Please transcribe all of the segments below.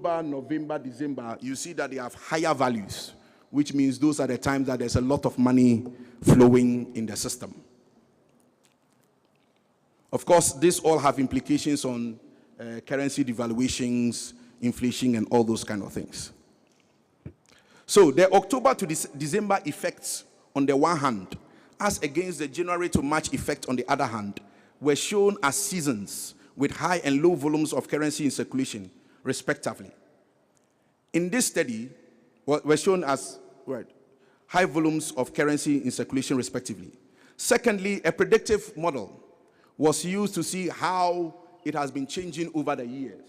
October, November, December, you see that they have higher values, which means those are the times that there's a lot of money flowing in the system. Of course, this all have implications on currency devaluations, inflation, and all those kind of things. So the October to December effects on the one hand, as against the January to March effect on the other hand, were shown as seasons with high and low volumes of currency in circulation, respectively. In this study, were shown as high volumes of currency in circulation, respectively. Secondly, a predictive model was used to see how it has been changing over the years.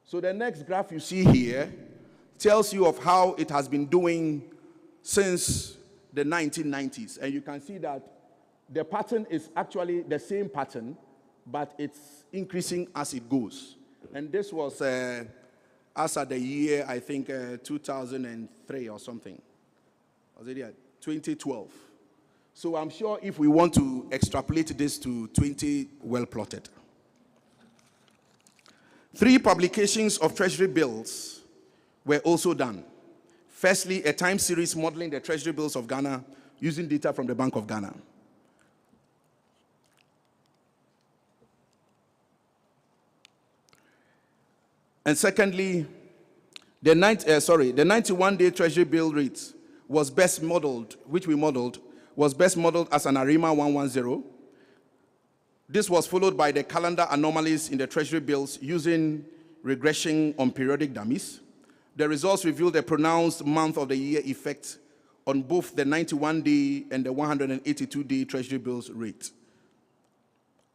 So the next graph you see here tells you of how it has been doing since the 1990s. And you can see that the pattern is actually the same pattern, but it's increasing as it goes. And this was as at the year, I think, 2003 or something. Was it 2012? So I'm sure if we want to extrapolate this to 20, well plotted. 3 publications of treasury bills were also done. Firstly, a time series modeling the treasury bills of Ghana using data from the Bank of Ghana. And secondly, the 91-day treasury bill rate was best modeled, was best modeled as an ARIMA 110. This was followed by the calendar anomalies in the treasury bills using regression on periodic dummies. The results revealed a pronounced month of the year effect on both the 91-day and the 182-day treasury bills rate.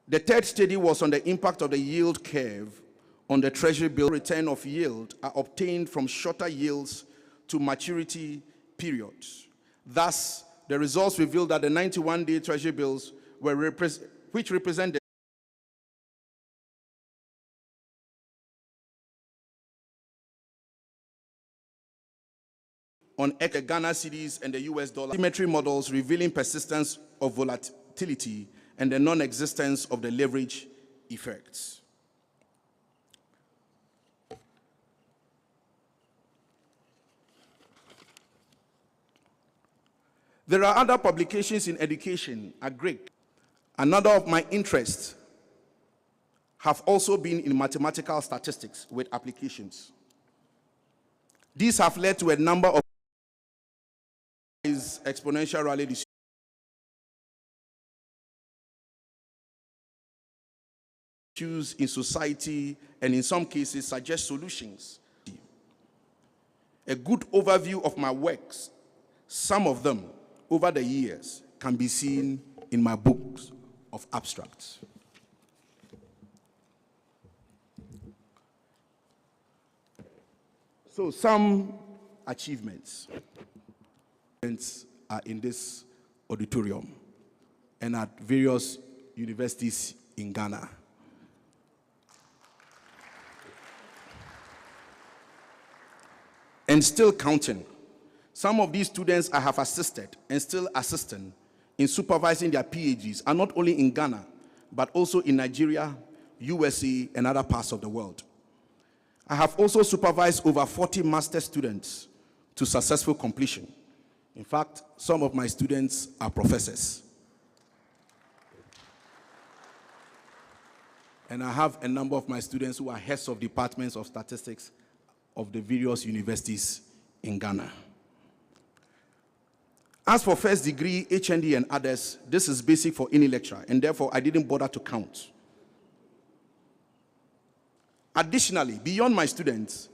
The third study was on the impact of the yield curve on the treasury bill. Return of yield are obtained from shorter yields to maturity periods. Thus, the results revealed that the 91-day treasury bills which represent the on Ghana cedis and the US dollar. Symmetry models revealing persistence of volatility and the non-existence of the leverage effects. There are other publications in education, agric. Another of my interests have also been in mathematical statistics with applications. These have led to a number of exponential Rayleigh issues in society, and in some cases suggest solutions. A good overview of my works, some of them over the years, can be seen in my books of abstracts. So some achievements are in this auditorium and at various universities in Ghana. And still counting. Some of these students I have assisted and still assisting in supervising their PhDs are not only in Ghana, but also in Nigeria, USA, and other parts of the world. I have also supervised over 40 master students to successful completion. In fact, some of my students are professors. And I have a number of my students who are heads of departments of statistics of the various universities in Ghana. As for first degree, HND, and others, this is basic for any lecturer, and therefore I didn't bother to count. Additionally, beyond my students,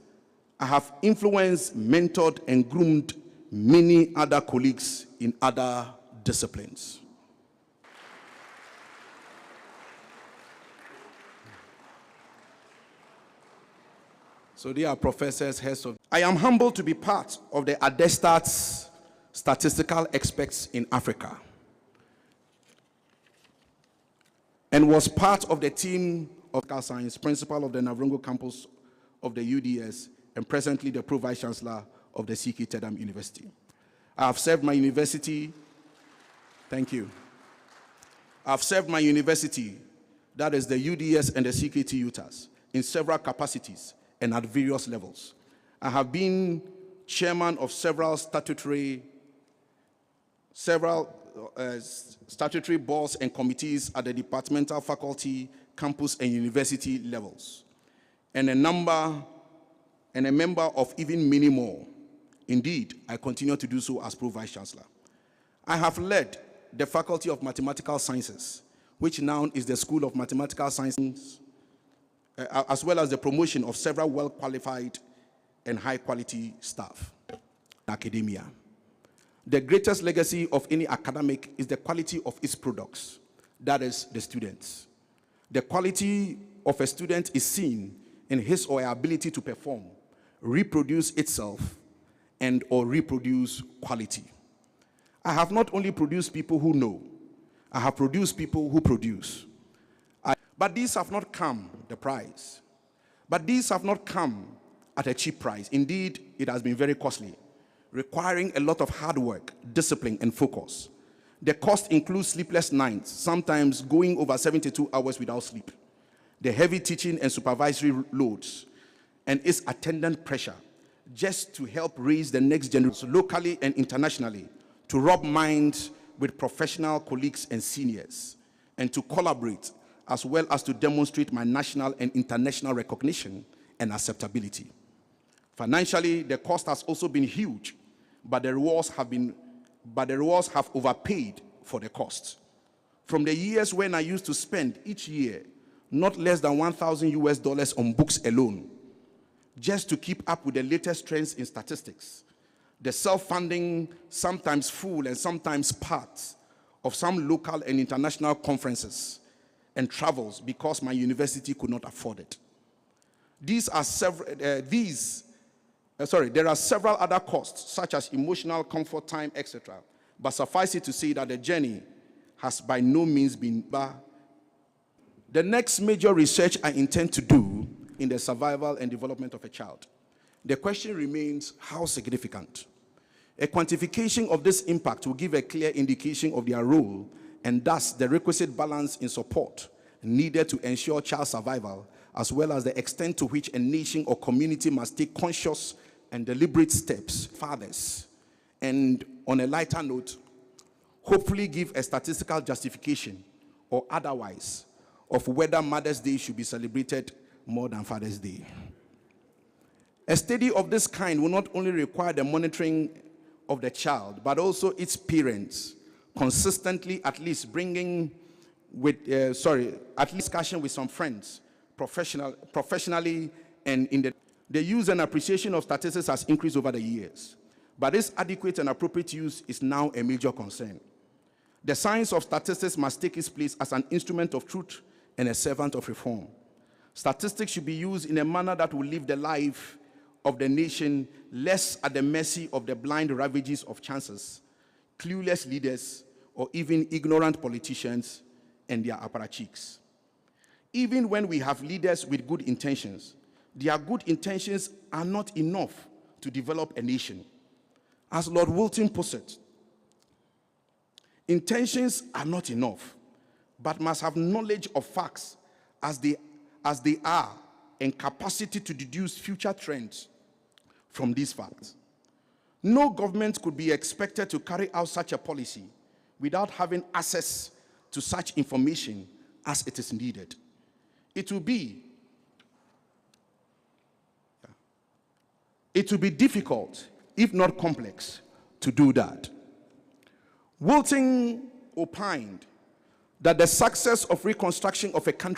I have influenced, mentored, and groomed many other colleagues in other disciplines. So they are professors, heads of. I am humbled to be part of the ADESTAT's statistical experts in Africa, and was part of the team of science, principal of the Navrongo campus of the UDS, and presently the Pro-Vice Chancellor of the CK Tedam University. I have served my university, thank you. I've served my university, that is the UDS and the CKT UTAS, in several capacities and at various levels. I have been chairman of several statutory boards and committees at the departmental, faculty, campus, and university levels, and a member of even many more. Indeed, I continue to do so as Pro-Vice Chancellor. I have led the Faculty of Mathematical Sciences, which now is the School of Mathematical Sciences, as well as the promotion of several well-qualified and high-quality staff in academia. The greatest legacy of any academic is the quality of its products, that is, the students. The quality of a student is seen in his or her ability to perform, reproduce itself, and or reproduce quality. I have not only produced people who know, I have produced people who produce. But these have not come the price. But these have not come at a cheap price. Indeed, it has been very costly, requiring a lot of hard work, discipline, and focus. The cost includes sleepless nights, sometimes going over 72 hours without sleep, the heavy teaching and supervisory loads, and its attendant pressure, just to help raise the next generation locally and internationally, to rub minds with professional colleagues and seniors, and to collaborate, as well as to demonstrate my national and international recognition and acceptability. Financially, the cost has also been huge, but the rewards have overpaid for the cost. From the years when I used to spend each year not less than $1,000 on books alone, just to keep up with the latest trends in statistics, the self-funding, sometimes full and sometimes part, of some local and international conferences and travels because my university could not afford it. There are several other costs, such as emotional comfort, time, etc. But suffice it to say that the journey has by no means been bad. The next major research I intend to do in the survival and development of a child. The question remains, how significant? A quantification of this impact will give a clear indication of their role and thus the requisite balance in support needed to ensure child survival, as well as the extent to which a nation or community must take conscious and deliberate steps, fathers, and on a lighter note, hopefully give a statistical justification or otherwise of whether Mother's Day should be celebrated more than Father's Day. A study of this kind will not only require the monitoring of the child, but also its parents, consistently at least bringing with, at least discussion with some friends, professionally, and in the use and appreciation of statistics has increased over the years. But its adequate and appropriate use is now a major concern. The science of statistics must take its place as an instrument of truth and a servant of reform. Statistics should be used in a manner that will live the life of the nation less at the mercy of the blind ravages of chances, clueless leaders, or even ignorant politicians and their apparatchiks. Even when we have leaders with good intentions, their good intentions are not enough to develop a nation. As Lord Wilton puts it, intentions are not enough, but must have knowledge of facts as they are and capacity to deduce future trends from these facts. No government could be expected to carry out such a policy without having access to such information as it is needed. It will be difficult, if not complex, to do that. Wilton opined that the success of reconstruction of a country